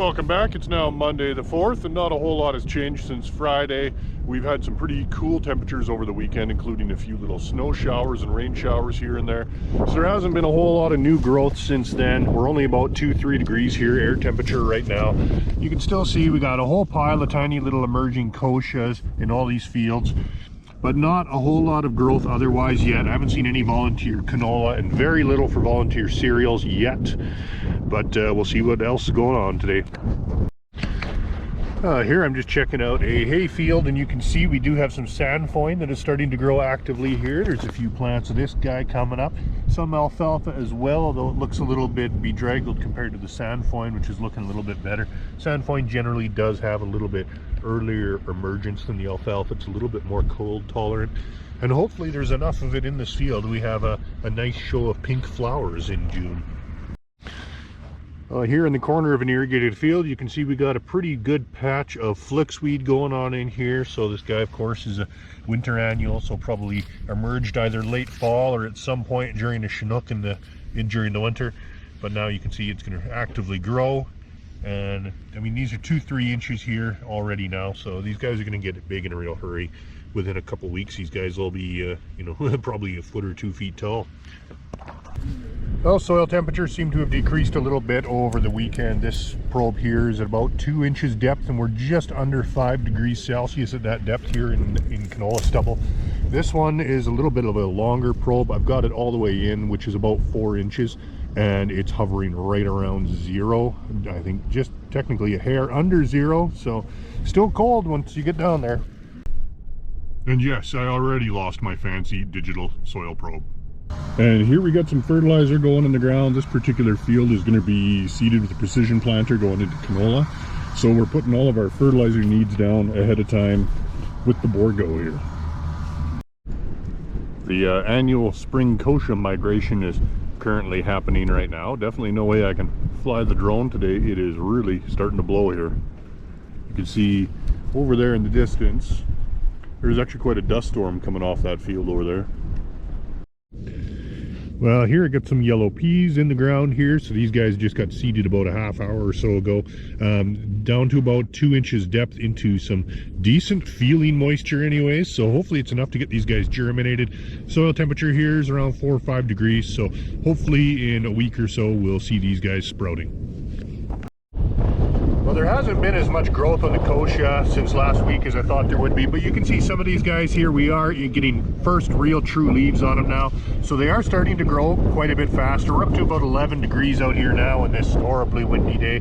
Welcome back. It's now Monday the 4th, and not a whole lot has changed since Friday. We've had some pretty cool temperatures over the weekend, including a few little snow showers and rain showers here and there. So there hasn't been a whole lot of new growth since then. We're only about 2-3 degrees here, air temperature right now. You can still see we got a whole pile of tiny little emerging kochias in all these fields, but not a whole lot of growth otherwise yet. I haven't seen any volunteer canola and very little for volunteer cereals yet, but we'll see what else is going on today. Here I'm just checking out a hay field, and you can see we do have some sandfoin that is starting to grow actively here. There's a few plants of this guy coming up, some alfalfa as well, although it looks a little bit bedraggled compared to the sandfoin, which is looking a little bit better. Sandfoin generally does have a little bit earlier emergence than the alfalfa. It's a little bit more cold tolerant, and hopefully there's enough of it in this field. We have a nice show of pink flowers in June. Here in the corner of an irrigated field, you can see we got a pretty good patch of flicksweed going on in here. So this guy, of course, is a winter annual, so probably emerged either late fall or at some point during the Chinook during the winter. But now you can see it's going to actively grow, and I mean these are 2-3 inches here already now. So these guys are going to get big in a real hurry. Within a couple weeks, these guys will be, probably a foot or 2 feet tall. Well, soil temperatures seem to have decreased a little bit over the weekend. This probe here is at about 2 inches depth, and we're just under 5 degrees Celsius at that depth here in canola stubble. This one is a little bit of a longer probe. I've got it all the way in, which is about 4 inches, and it's hovering right around 0. I think just technically a hair under 0, so still cold once you get down there. And yes, I already lost my fancy digital soil probe. And here we got some fertilizer going in the ground. This particular field is going to be seeded with a precision planter going into canola. So we're putting all of our fertilizer needs down ahead of time with the Borgo here. The annual spring kochia migration is currently happening right now. Definitely no way I can fly the drone today. It is really starting to blow here. You can see over there in the distance, there's actually quite a dust storm coming off that field over there. Well, here I got some yellow peas in the ground here. So these guys just got seeded about a half hour or so ago, down to about 2 inches depth into some decent feeling moisture anyways. So hopefully it's enough to get these guys germinated. Soil temperature here is around 4 or 5 degrees. So hopefully in a week or so, we'll see these guys sprouting. Well, there hasn't been as much growth on the kochia since last week as I thought there would be, but you can see some of these guys here, we are getting first real true leaves on them now. So they are starting to grow quite a bit faster. We're up to about 11 degrees out here now on this horribly windy day.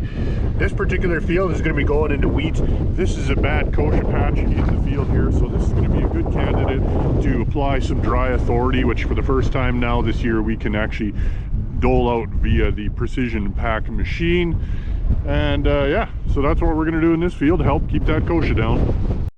This particular field is going to be going into weeds. This is a bad kochia patch in the field here, so this is going to be a good candidate to apply some dry authority, which for the first time now this year we can actually dole out via the precision pack machine. And yeah, so that's what we're going to do in this field to help keep that kochia down.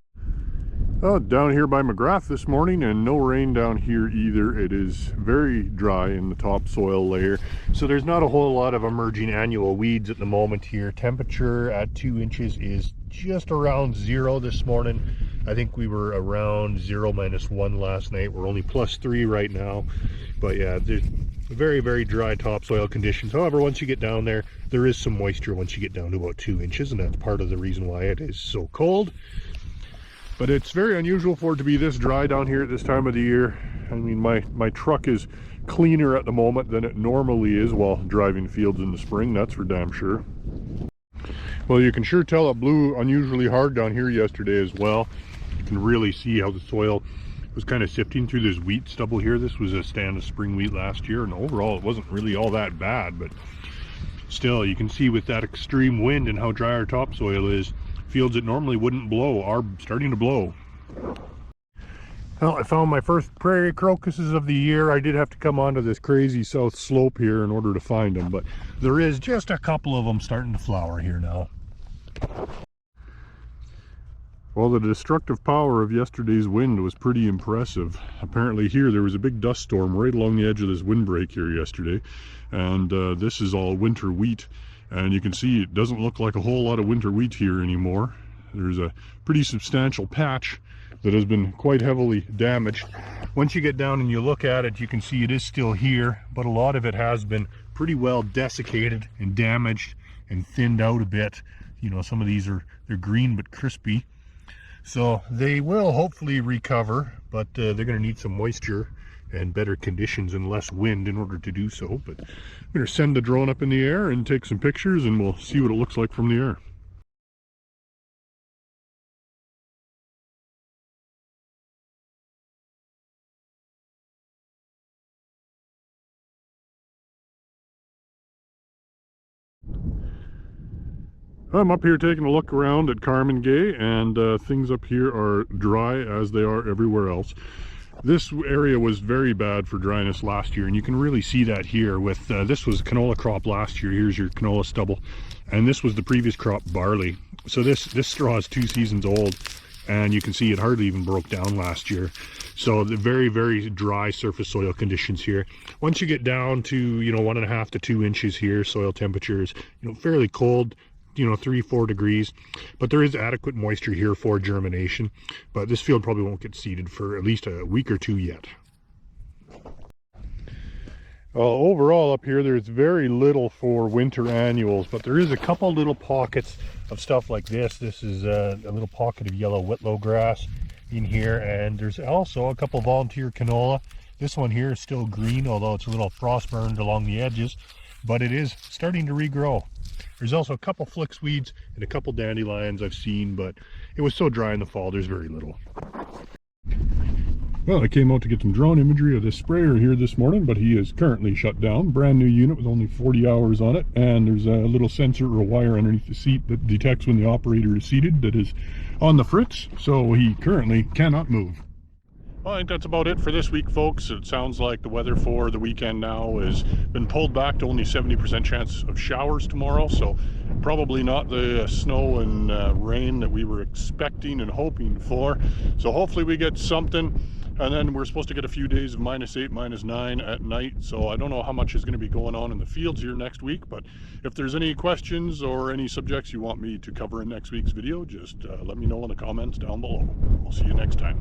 Down here by McGrath this morning, and no rain down here either. It is very dry in the topsoil layer, so there's not a whole lot of emerging annual weeds at the moment here. Temperature at 2 inches is just around 0 this morning. I think we were around 0 - 1 last night. We're only +3 right now, but yeah, there's very, very dry topsoil conditions. However, once you get down there, there is some moisture once you get down to about 2 inches, and that's part of the reason why it is so cold. But it's very unusual for it to be this dry down here at this time of the year. I mean, my truck is cleaner at the moment than it normally is while driving fields in the spring, that's for damn sure. Well, you can sure tell it blew unusually hard down here yesterday as well. You can really see how the soil was kind of sifting through this wheat stubble here. This was a stand of spring wheat last year, and overall it wasn't really all that bad, but still you can see with that extreme wind and how dry our topsoil is, fields that normally wouldn't blow are starting to blow. Well, I found my first prairie crocuses of the year. I did have to come onto this crazy south slope here in order to find them, but there is just a couple of them starting to flower here now. Well, the destructive power of yesterday's wind was pretty impressive. Apparently here there was a big dust storm right along the edge of this windbreak here yesterday, and this is all winter wheat, and you can see it doesn't look like a whole lot of winter wheat here anymore. There's a pretty substantial patch that has been quite heavily damaged. Once you get down and you look at it, you can see it is still here, but a lot of it has been pretty well desiccated and damaged. and thinned out a bit. You know, some of these they're green but crispy. So they will hopefully recover, but they're going to need some moisture and better conditions and less wind in order to do so. But I'm going to send the drone up in the air and take some pictures, and we'll see what it looks like from the air. I'm up here taking a look around at Carmen Gay, and things up here are dry as they are everywhere else. This area was very bad for dryness last year, and you can really see that here with this was canola crop last year. Here's your canola stubble, and this was the previous crop, barley. So this straw is 2 seasons old, and you can see it hardly even broke down last year. So the very, very dry surface soil conditions here. Once you get down to, you know, 1.5 to 2 inches here, soil temperatures, you know, fairly cold, you know, 3-4 degrees, but there is adequate moisture here for germination. But this field probably won't get seeded for at least a week or 2 yet. Overall up here, there's very little for winter annuals, but there is a couple little pockets of stuff like this. This is a little pocket of yellow whitlow grass in here, and there's also a couple volunteer canola. This one here is still green, although it's a little frost burned along the edges, but it is starting to regrow. There's also a couple flicks weeds and a couple dandelions I've seen, but it was so dry in the fall, there's very little. Well, I came out to get some drone imagery of this sprayer here this morning, but he is currently shut down. Brand new unit with only 40 hours on it, and there's a little sensor or a wire underneath the seat that detects when the operator is seated that is on the fritz, so he currently cannot move. Well, I think that's about it for this week, folks. It sounds like the weather for the weekend now has been pulled back to only 70% chance of showers tomorrow, so probably not the snow and rain that we were expecting and hoping for. So hopefully we get something, and then we're supposed to get a few days of -8, -9 at night. So I don't know how much is going to be going on in the fields here next week, but if there's any questions or any subjects you want me to cover in next week's video, just let me know in the comments down below. We'll see you next time.